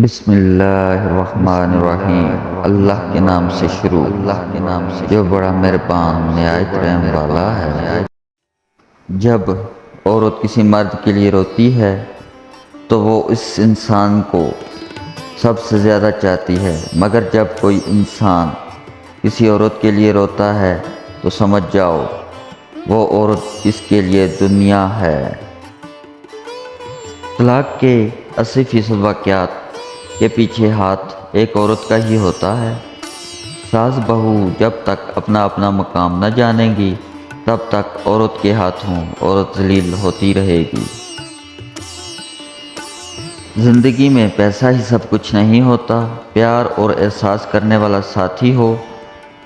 بسم اللہ الرحمن الرحیم۔ اللہ کے نام سے شروع، جو بڑا مہربان نہایت رحم والا ہے۔ جب عورت کسی مرد کے لیے روتی ہے تو وہ اس انسان کو سب سے زیادہ چاہتی ہے، مگر جب کوئی انسان کسی عورت کے لیے روتا ہے تو سمجھ جاؤ وہ عورت اس کے لیے دنیا ہے۔ طلاق کے 80% واقعات کے پیچھے ہاتھ ایک عورت کا ہی ہوتا ہے۔ ساس بہو جب تک اپنا اپنا مقام نہ جانیں گی تب تک عورت کے ہاتھوں عورت ذلیل ہوتی رہے گی۔ زندگی میں پیسہ ہی سب کچھ نہیں ہوتا، پیار اور احساس کرنے والا ساتھی ہو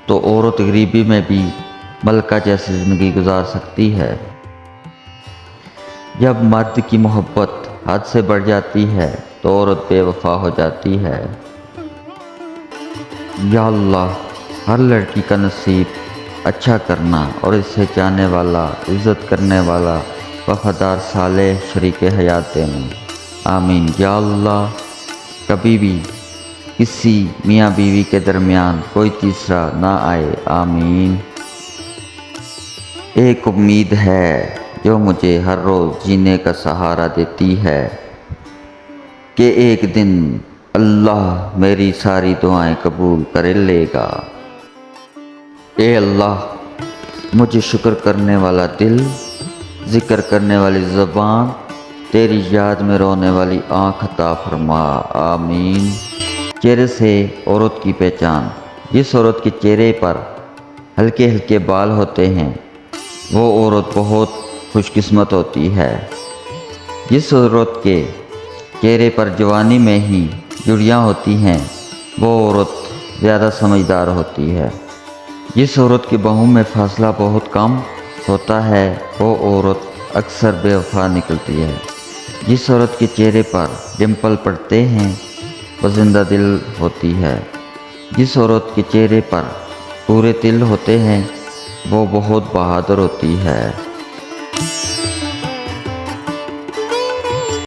تو عورت غریبی میں بھی ملکہ جیسی زندگی گزار سکتی ہے۔ جب مرد کی محبت حد سے بڑھ جاتی ہے تو عورت بے وفا ہو جاتی ہے۔ یا اللہ، ہر لڑکی کا نصیب اچھا کرنا اور اسے چاہنے والا، عزت کرنے والا، وفادار صالح شریک حیات دینا، آمین یا اللہ۔ کبھی بھی کسی میاں بیوی کے درمیان کوئی تیسرا نہ آئے، آمین۔ ایک امید ہے جو مجھے ہر روز جینے کا سہارا دیتی ہے کہ ایک دن اللہ میری ساری دعائیں قبول کر لے گا۔ اے اللہ، مجھے شکر کرنے والا دل، ذکر کرنے والی زبان، تیری یاد میں رونے والی آنکھ عطا فرما، آمین۔ چہرے سے عورت کی پہچان۔ جس عورت کے چہرے پر ہلکے ہلکے بال ہوتے ہیں وہ عورت بہت خوش قسمت ہوتی ہے۔ جس عورت کے چہرے پر جوانی میں ہی جڑیاں ہوتی ہیں وہ عورت زیادہ سمجھدار ہوتی ہے۔ جس عورت کے باہوں میں فاصلہ بہت کم ہوتا ہے وہ عورت اکثر بے وفا نکلتی ہے۔ جس عورت کے چہرے پر ڈمپل پڑتے ہیں وہ زندہ دل ہوتی ہے۔ جس عورت کے چہرے پر پورے تل ہوتے ہیں وہ بہت بہادر ہوتی ہے۔